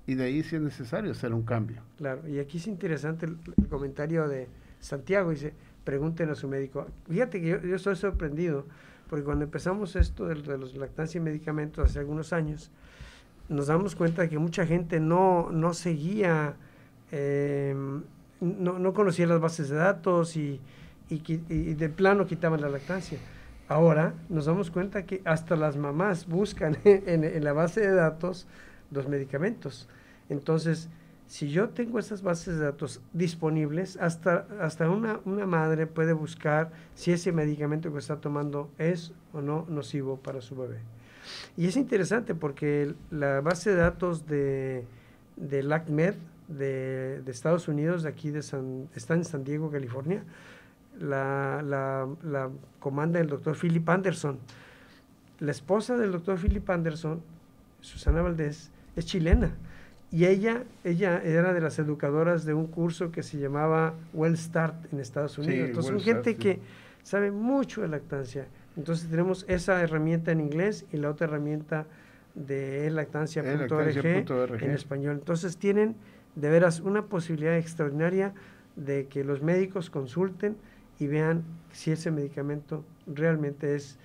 y de ahí, si es necesario, hacer un cambio. Claro, y aquí es interesante el comentario de Santiago, dice, pregunten a su médico. Fíjate que yo estoy sorprendido, porque cuando empezamos esto de los lactancia y medicamentos hace algunos años, nos damos cuenta de que mucha gente no seguía, no conocía las bases de datos y de plano quitaban la lactancia. Ahora nos damos cuenta que hasta las mamás buscan en la base de datos los medicamentos. Entonces, si yo tengo esas bases de datos disponibles, hasta una madre puede buscar si ese medicamento que está tomando es o no nocivo para su bebé. Y es interesante porque la base de datos de LactMed de Estados Unidos, de aquí está en San Diego, California, la comanda el doctor Philip Anderson. La esposa del doctor Philip Anderson, Susana Valdés, es chilena, y ella era de las educadoras de un curso que se llamaba Well Start en Estados Unidos. Sí, entonces, Well son gente Start, que sabe mucho de lactancia. Entonces tenemos esa herramienta en inglés y la otra herramienta de lactancia.org en español. Entonces tienen de veras una posibilidad extraordinaria de que los médicos consulten y vean si ese medicamento realmente es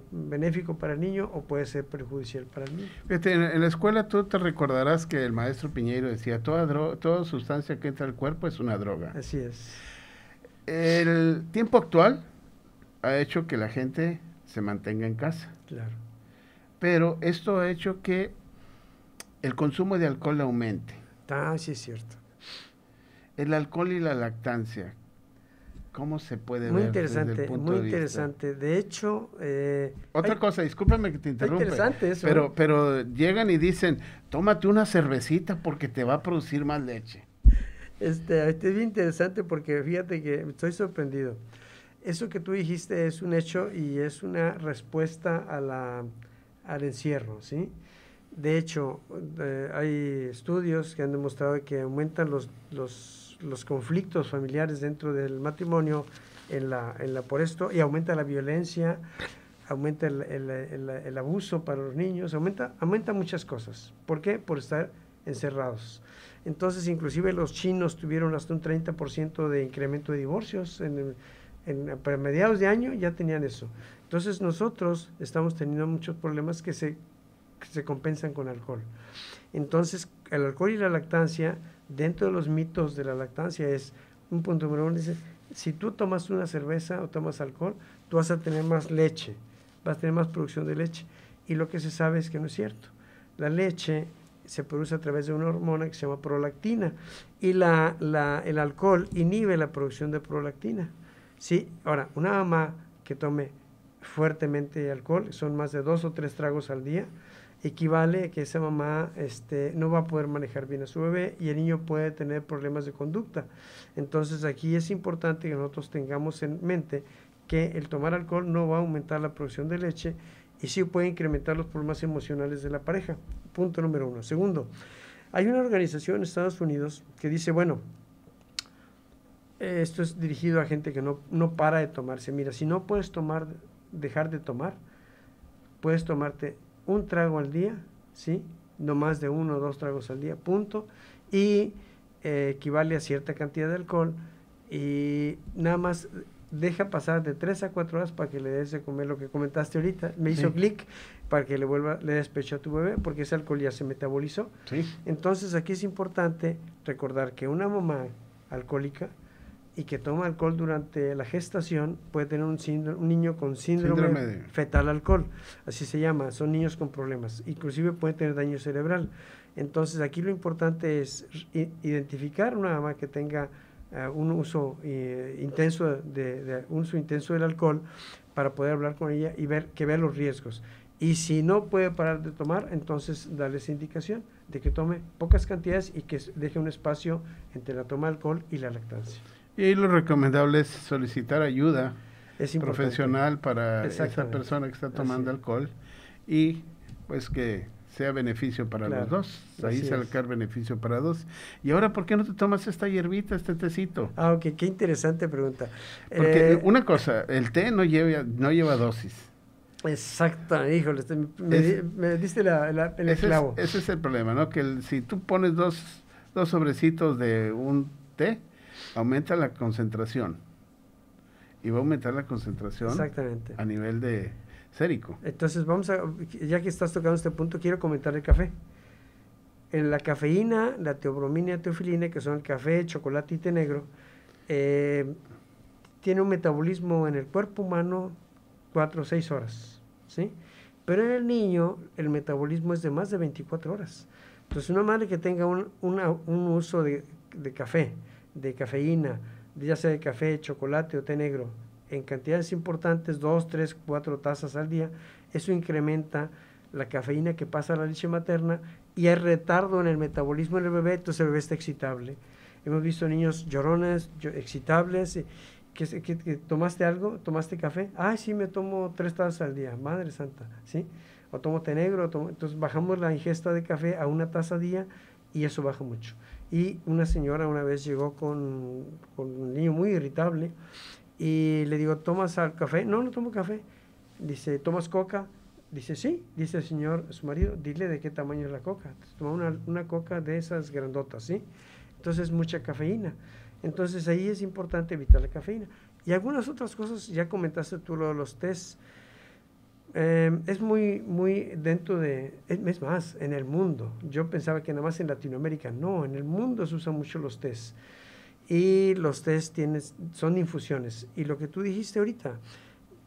benéfico para el niño o puede ser perjudicial para el niño. Fíjate, en la escuela tú te recordarás que el maestro Piñeiro decía, toda sustancia que entra al cuerpo es una droga. Así es. El tiempo actual ha hecho que la gente se mantenga en casa. Claro. Pero esto ha hecho que el consumo de alcohol aumente. Sí, es cierto. El alcohol y la lactancia, ¿cómo se puede muy ver interesante, desde el punto muy de vista? interesante. De hecho, otra cosa, discúlpame que te interrumpa. Interesante eso. Pero llegan y dicen, tómate una cervecita porque te va a producir más leche. Es bien interesante porque fíjate que estoy sorprendido. Eso que tú dijiste es un hecho y es una respuesta al encierro, ¿sí? De hecho, hay estudios que han demostrado que aumentan los conflictos familiares dentro del matrimonio por esto, y aumenta la violencia, aumenta el abuso para los niños, aumenta muchas cosas. ¿Por qué? Por estar encerrados. Entonces, inclusive los chinos tuvieron hasta un 30% de incremento de divorcios para mediados de año ya tenían eso. Entonces nosotros estamos teniendo muchos problemas que se compensan con alcohol. Entonces el alcohol y la lactancia, dentro de los mitos de la lactancia, es un punto número uno, dice, si tú tomas una cerveza o tomas alcohol, tú vas a tener más leche, vas a tener más producción de leche, y lo que se sabe es que no es cierto. La leche se produce a través de una hormona que se llama prolactina, y el alcohol inhibe la producción de prolactina. Sí, ahora, una mamá que tome fuertemente alcohol, son más de 2 o 3 tragos al día, equivale a que esa mamá no va a poder manejar bien a su bebé y el niño puede tener problemas de conducta. Entonces aquí es importante que nosotros tengamos en mente que el tomar alcohol no va a aumentar la producción de leche y sí puede incrementar los problemas emocionales de la pareja. Punto número 1. Segundo, hay una organización en Estados Unidos que dice, bueno, esto es dirigido a gente que no para de tomarse. Mira, si no puedes dejar de tomar, puedes tomarte un trago al día, ¿sí? No más de 1 o 2 tragos al día, punto. Y equivale a cierta cantidad de alcohol y nada más deja pasar de 3 a 4 horas para que le des de comer lo que comentaste ahorita. Me hizo clic para que le des pecho a tu bebé porque ese alcohol ya se metabolizó. Sí. Entonces aquí es importante recordar que una mamá alcohólica y que toma alcohol durante la gestación puede tener un niño con síndrome fetal alcohol, así se llama, son niños con problemas, inclusive puede tener daño cerebral. Entonces aquí lo importante es identificar una mamá que tenga un uso intenso del alcohol para poder hablar con ella y vea los riesgos. Y si no puede parar de tomar, entonces darles indicación de que tome pocas cantidades y que deje un espacio entre la toma de alcohol y la lactancia. Y ahí lo recomendable es solicitar ayuda es profesional para esa persona que está tomando alcohol y pues que sea beneficio para los dos. Ahí sacar beneficio para dos. Y ahora, ¿por qué no te tomas esta hierbita, este tecito? Ah, ok, qué interesante pregunta. Porque una cosa, el té no lleva dosis. Exacto, híjole, me diste el clavo. Ese es el problema, ¿no? Que si tú pones dos sobrecitos de un té, aumenta la concentración y va a aumentar la concentración a nivel de sérico. Entonces ya que estás tocando este punto, quiero comentar el café. En la cafeína, la teobromina y la teofilina, que son el café, chocolate y té negro, tiene un metabolismo en el cuerpo humano 4 o 6 horas, ¿sí? Pero en el niño el metabolismo es de más de 24 horas. Entonces una madre que tenga un uso de café, de cafeína, ya sea de café, chocolate o té negro, en cantidades importantes, 2, 3, 4 tazas al día, eso incrementa la cafeína que pasa a la leche materna y hay retardo en el metabolismo en el bebé, entonces el bebé está excitable. Hemos visto niños llorones, excitables, que tomaste algo, tomaste café, sí, me tomo 3 tazas al día, madre santa, ¿sí? O tomo té negro, entonces bajamos la ingesta de café a 1 taza al día y eso baja mucho. Y una señora una vez llegó con un niño muy irritable y le digo, ¿tomas café? No, no tomo café. Dice, ¿tomas coca? Dice, sí. Dice el señor, su marido, dile de qué tamaño es la coca. Entonces, toma una coca de esas grandotas, ¿sí? Entonces, mucha cafeína. Entonces, ahí es importante evitar la cafeína. Y algunas otras cosas, ya comentaste tú lo de los test. Es muy dentro de, es más, en el mundo. Yo pensaba que nada más en Latinoamérica. No, en el mundo se usan mucho los test. Y los test son infusiones. Y lo que tú dijiste ahorita,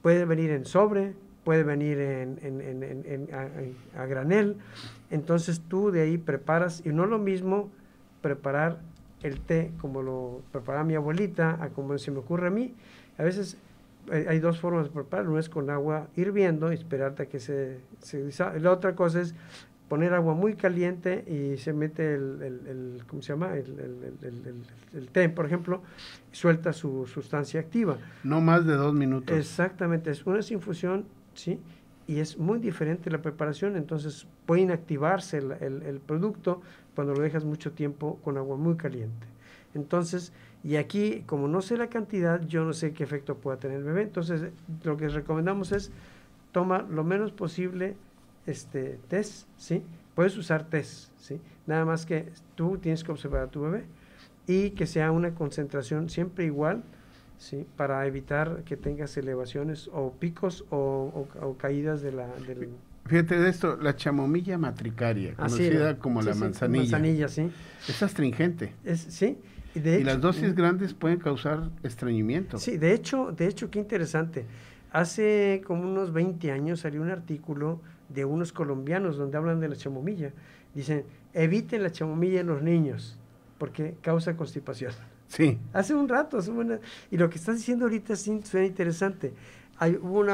puede venir en sobre, puede venir a granel. Entonces tú de ahí preparas, y no es lo mismo preparar el té como lo preparaba mi abuelita, a como se me ocurre a mí. A veces hay 2 formas de preparar, una es con agua hirviendo y esperarte a que se la otra cosa es poner agua muy caliente y se mete ¿cómo se llama? El té, por ejemplo, y suelta su sustancia activa. No más de 2 minutos. Exactamente, es una infusión, ¿sí? Y es muy diferente la preparación, entonces puede inactivarse el producto cuando lo dejas mucho tiempo con agua muy caliente. Entonces, y aquí, como no sé la cantidad, yo no sé qué efecto pueda tener el bebé, entonces lo que recomendamos es toma lo menos posible test, ¿sí? Puedes usar test, ¿sí? Nada más que tú tienes que observar a tu bebé y que sea una concentración siempre igual, ¿sí? Para evitar que tengas elevaciones o picos o caídas del... Fíjate de esto, la chamomilla matricaria, conocida como la manzanilla. Manzanilla, sí. Es astringente. Sí. Y las dosis grandes pueden causar estreñimiento. Sí, de hecho, qué interesante. Hace como unos 20 años salió un artículo de unos colombianos donde hablan de la chamomilla. Dicen, eviten la chamomilla en los niños porque causa constipación. Sí. Hace un rato. Y lo que estás diciendo ahorita sí suena interesante. hubo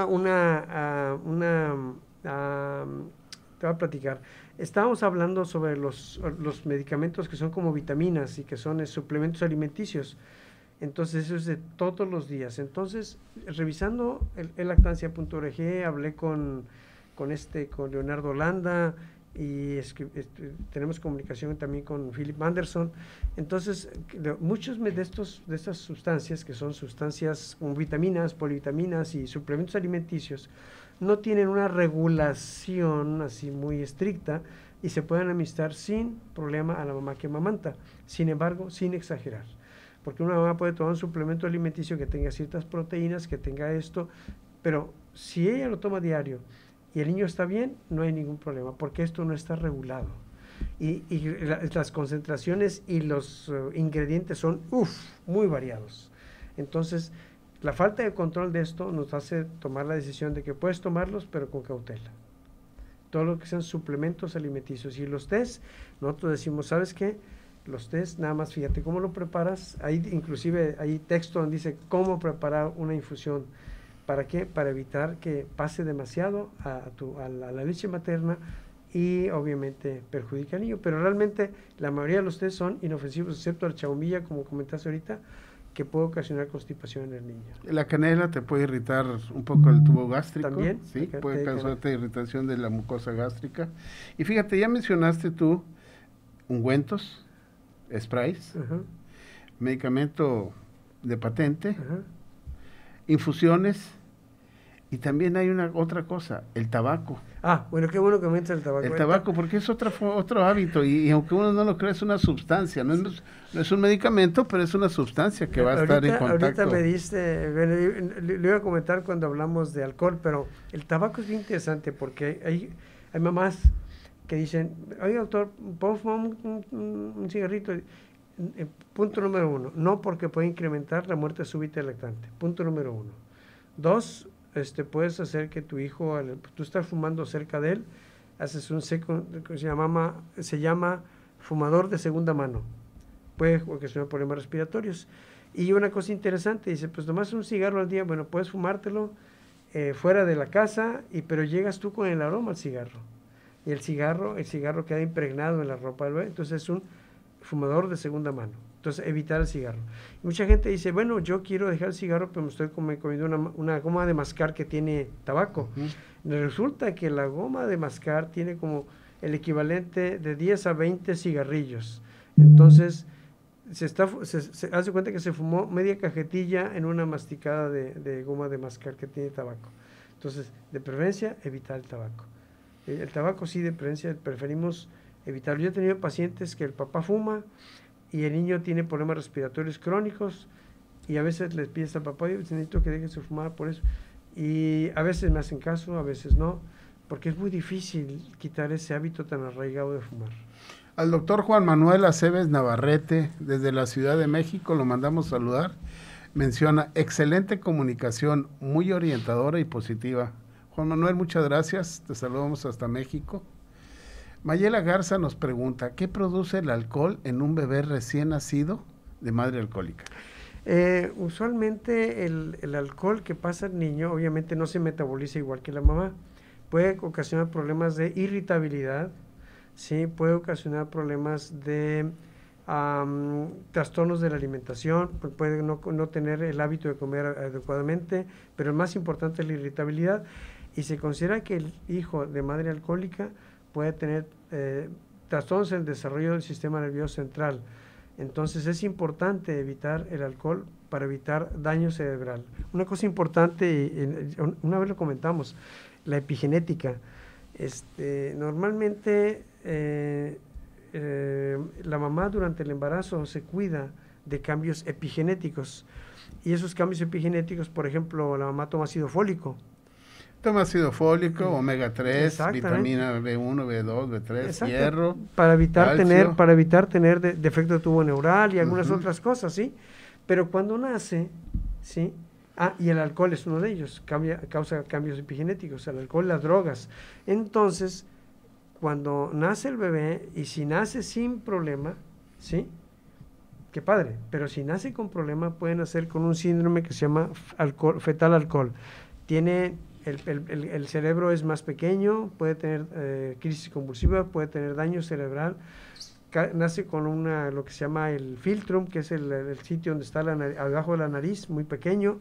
te voy a platicar. Estábamos hablando sobre los medicamentos que son como vitaminas y que son suplementos alimenticios. Entonces, eso es de todos los días. Entonces, revisando el lactancia.org, hablé con Leonardo Landa y tenemos comunicación también con Philip Anderson. Entonces, muchos de estas sustancias, que son sustancias como vitaminas, polivitaminas y suplementos alimenticios, no tienen una regulación así muy estricta y se pueden administrar sin problema a la mamá que amamanta. Sin embargo, sin exagerar. Porque una mamá puede tomar un suplemento alimenticio que tenga ciertas proteínas, que tenga esto, pero si ella lo toma diario y el niño está bien, no hay ningún problema, porque esto no está regulado. Y las concentraciones y los ingredientes son muy variados. Entonces, la falta de control de esto nos hace tomar la decisión de que puedes tomarlos, pero con cautela. Todo lo que sean suplementos alimenticios. Y los test, nosotros decimos, ¿sabes qué? Los test, nada más fíjate cómo lo preparas. Inclusive hay texto donde dice cómo preparar una infusión. ¿Para qué? Para evitar que pase demasiado a la leche materna y obviamente perjudica al niño. Pero realmente la mayoría de los test son inofensivos, excepto la chavomilla, como comentaste ahorita, que puede ocasionar constipación en el niño. La canela te puede irritar un poco el tubo gástrico. También. Sí, puede causarte irritación de la mucosa gástrica. Y fíjate, ya mencionaste tú ungüentos, sprays, medicamento de patente, infusiones, y también hay otra cosa, el tabaco. Bueno, qué bueno que menciona el tabaco. El tabaco, porque es otro hábito, y aunque uno no lo crea, es una sustancia, no es un medicamento, pero es una sustancia que va a estar en contacto. Ahorita me diste, le iba a comentar cuando hablamos de alcohol, pero el tabaco es bien interesante, porque hay mamás que dicen, oye doctor, ¿puedo fumar un cigarrito? Punto número 1, no, porque puede incrementar la muerte súbita del lactante. Punto número 1. 2, puedes hacer que tu hijo, tú estás fumando cerca de él, haces un se llama fumador de segunda mano. Puede ocasionar problemas respiratorios. Y una cosa interesante, dice, pues nomás un cigarro al día, bueno, puedes fumártelo fuera de la casa, pero llegas tú con el aroma al cigarro. Y el cigarro queda impregnado en la ropa del bebé, entonces es un fumador de segunda mano. Entonces, evitar el cigarro. Y mucha gente dice, bueno, yo quiero dejar el cigarro, pero me estoy comiendo una goma de mascar que tiene tabaco. Resulta que la goma de mascar tiene como el equivalente de 10 a 20 cigarrillos. Entonces, se hace cuenta que se fumó media cajetilla en una masticada de goma de mascar que tiene tabaco. Entonces, de preferencia, evitar el tabaco. El tabaco sí, de preferencia, preferimos evitarlo. Yo he tenido pacientes que el papá fuma y el niño tiene problemas respiratorios crónicos y a veces les pides al papá, necesito que dejes de fumar por eso. Y a veces me hacen caso, a veces no, porque es muy difícil quitar ese hábito tan arraigado de fumar. Al doctor Juan Manuel Aceves Navarrete, desde la Ciudad de México, lo mandamos saludar. Menciona, excelente comunicación, muy orientadora y positiva. Juan Manuel, muchas gracias, te saludamos hasta México. Mayela Garza nos pregunta, ¿qué produce el alcohol en un bebé recién nacido de madre alcohólica? Usualmente el alcohol que pasa al niño obviamente no se metaboliza igual que la mamá. Puede ocasionar problemas de irritabilidad, ¿sí? Puede ocasionar problemas de trastornos de la alimentación, puede no tener el hábito de comer adecuadamente, pero el más importante es la irritabilidad, y se considera que el hijo de madre alcohólica puede tener trastornos en el desarrollo del sistema nervioso central. Entonces es importante evitar el alcohol para evitar daño cerebral. Una cosa importante, una vez lo comentamos, la epigenética. Normalmente la mamá durante el embarazo se cuida de cambios epigenéticos, y esos cambios epigenéticos, por ejemplo, la mamá toma ácido fólico. Toma ácido fólico, omega 3, vitamina B1, B2, B3, exacto, hierro, para evitar calcio. tener defecto de tubo neural y algunas otras cosas, ¿sí? Pero cuando nace, ¿sí? Y el alcohol es uno de ellos, causa cambios epigenéticos, el alcohol, las drogas. Entonces, cuando nace el bebé, y si nace sin problema, ¿sí? Qué padre, pero si nace con problema, pueden nacer con un síndrome que se llama fetal alcohol. tiene el cerebro es más pequeño, puede tener crisis convulsiva, puede tener daño cerebral, nace con lo que se llama el filtrum, que es el sitio donde está abajo de la nariz, muy pequeño,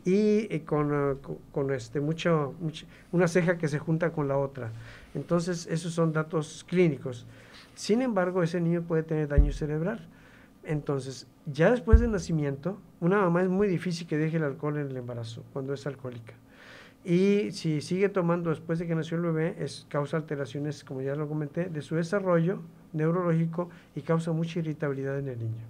y con una ceja que se junta con la otra. Entonces, esos son datos clínicos. Sin embargo, ese niño puede tener daño cerebral. Entonces, ya después del nacimiento, una mamá es muy difícil que deje el alcohol en el embarazo, cuando es alcohólica. Y si sigue tomando después de que nació el bebé, causa alteraciones, como ya lo comenté, de su desarrollo neurológico y causa mucha irritabilidad en el niño.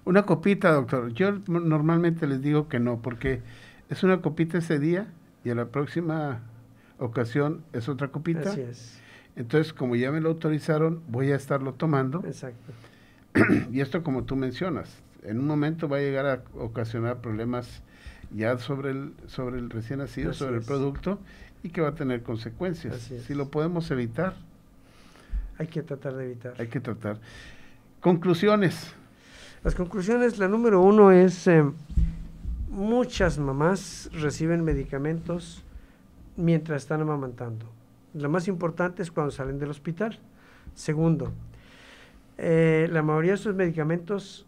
Una copita, doctor. Yo normalmente les digo que no, porque es una copita ese día y a la próxima ocasión es otra copita. Así es. Entonces, como ya me lo autorizaron, voy a estarlo tomando. Exacto. Y esto, como tú mencionas, en un momento va a llegar a ocasionar problemas ya sobre el recién nacido, Así sobre el es. producto, y que va a tener consecuencias. Así es. Si lo podemos evitar, Hay que tratar de evitar. hay que tratar. Conclusiones. Las conclusiones, la número 1 es, muchas mamás reciben medicamentos mientras están amamantando. Lo más importante es cuando salen del hospital. Segundo, la mayoría de estos medicamentos,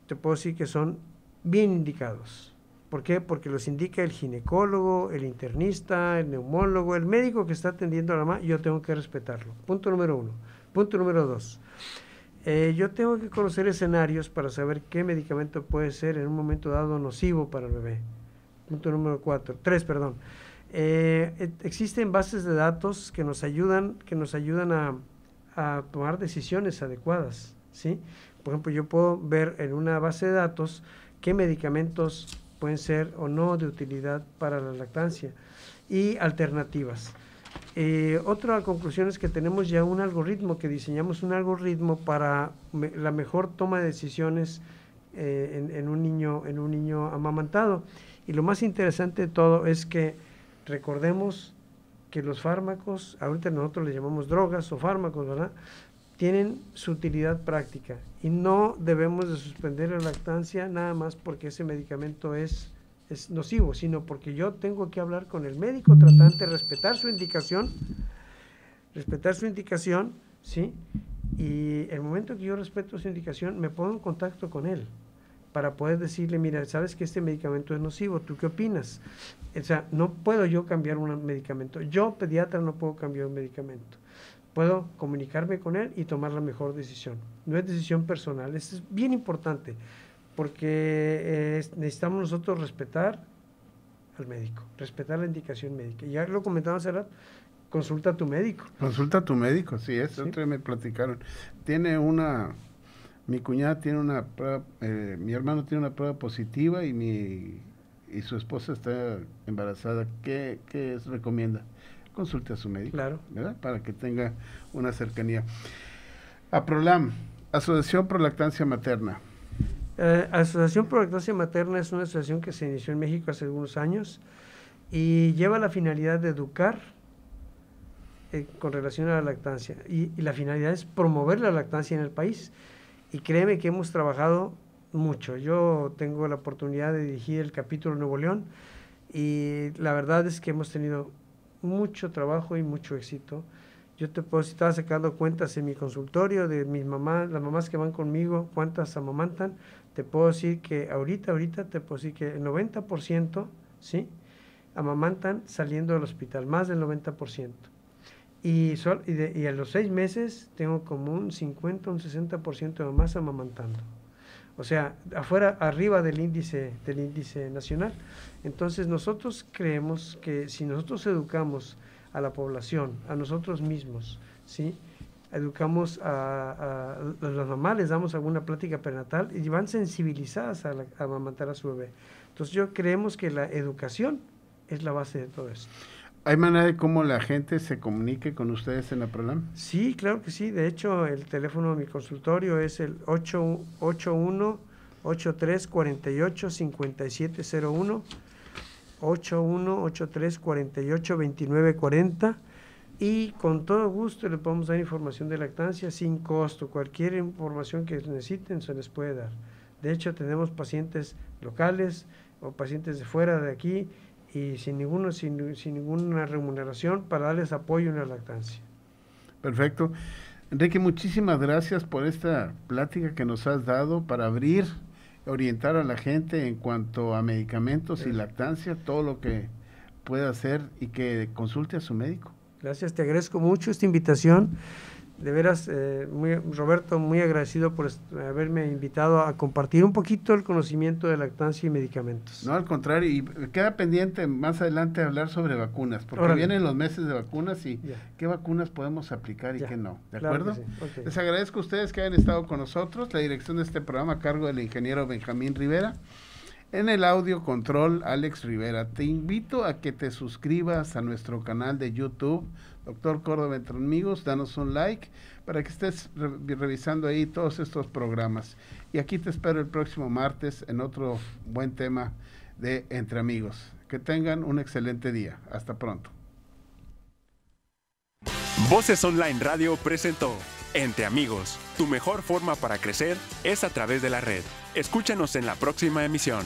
te puedo decir que son bien indicados. ¿Por qué? Porque los indica el ginecólogo, el internista, el neumólogo, el médico que está atendiendo a la mamá, yo tengo que respetarlo. Punto número 1. Punto número 2. Yo tengo que conocer escenarios para saber qué medicamento puede ser en un momento dado nocivo para el bebé. Punto número 3. Existen bases de datos que nos ayudan a tomar decisiones adecuadas, ¿sí? Por ejemplo, yo puedo ver en una base de datos qué medicamentos pueden ser o no de utilidad para la lactancia y alternativas. Otra conclusión es que tenemos ya un algoritmo, que diseñamos un algoritmo para la mejor toma de decisiones en un niño amamantado. Y lo más interesante de todo es que recordemos que los fármacos, ahorita nosotros les llamamos drogas o fármacos, ¿verdad?, tienen su utilidad práctica y no debemos de suspender la lactancia nada más porque ese medicamento es nocivo, sino porque yo tengo que hablar con el médico tratante, respetar su indicación, ¿sí? Y el momento que yo respeto su indicación, me pongo en contacto con él para poder decirle, mira, sabes que este medicamento es nocivo, ¿tú qué opinas? O sea, no puedo yo cambiar un medicamento. Yo, pediatra, no puedo cambiar un medicamento. Puedo comunicarme con él y tomar la mejor decisión. No es decisión personal. Esto es bien importante porque necesitamos nosotros respetar al médico, respetar la indicación médica. Ya lo comentaba hace rato, consulta a tu médico. Consulta a tu médico, sí, eso ¿Sí? me platicaron. Mi cuñada tiene una prueba, mi hermano tiene una prueba positiva y su esposa está embarazada. ¿Qué recomienda? Consulte a su médico, Claro. ¿verdad? Para que tenga una cercanía. APROLAM, Asociación Pro Lactancia Materna. Asociación Pro Lactancia Materna es una asociación que se inició en México hace algunos años y lleva la finalidad de educar con relación a la lactancia y la finalidad es promover la lactancia en el país. Y créeme que hemos trabajado mucho. Yo tengo la oportunidad de dirigir el capítulo Nuevo León y la verdad es que hemos tenido mucho trabajo y mucho éxito. Yo te puedo, si estaba sacando cuentas en mi consultorio de mis mamás, las mamás que van conmigo, cuántas amamantan, te puedo decir que ahorita te puedo decir que el 90%, ¿sí?, amamantan saliendo del hospital, más del 90%. Y a los 6 meses tengo como un 50, un 60% de mamás amamantando. O sea, arriba del índice nacional. Entonces nosotros creemos que si nosotros educamos a la población, a nosotros mismos, ¿sí?, educamos a las mamás, les damos alguna plática prenatal y van sensibilizadas a amamantar a su bebé. Entonces creemos que la educación es la base de todo esto. ¿Hay manera de cómo la gente se comunique con ustedes en APROLAM? Sí, claro que sí. De hecho, el teléfono de mi consultorio es el 8183485701, 8183482940, y con todo gusto le podemos dar información de lactancia sin costo. Cualquier información que necesiten se les puede dar. De hecho, tenemos pacientes locales o pacientes de fuera de aquí, y sin ninguna remuneración para darles apoyo en la lactancia. Perfecto. Enrique, muchísimas gracias por esta plática que nos has dado para orientar a la gente en cuanto a medicamentos y lactancia, todo lo que pueda hacer y que consulte a su médico. Gracias, te agradezco mucho esta invitación. De veras, Roberto, muy agradecido por haberme invitado a compartir un poquito el conocimiento de lactancia y medicamentos. No, al contrario, y queda pendiente más adelante hablar sobre vacunas, porque vienen los meses de vacunas y qué vacunas podemos aplicar y qué no, ¿de acuerdo? Sí. Okay. Les agradezco a ustedes que hayan estado con nosotros, la dirección de este programa a cargo del ingeniero Benjamín Rivera. En el audio control, Alex Rivera. Te invito a que te suscribas a nuestro canal de YouTube, Doctor Córdoba Entre Amigos, danos un like para que estés revisando ahí todos estos programas. Y aquí te espero el próximo martes en otro buen tema de Entre Amigos. Que tengan un excelente día. Hasta pronto. Voces Online Radio presentó Entre Amigos. Tu mejor forma para crecer es a través de la red. Escúchanos en la próxima emisión.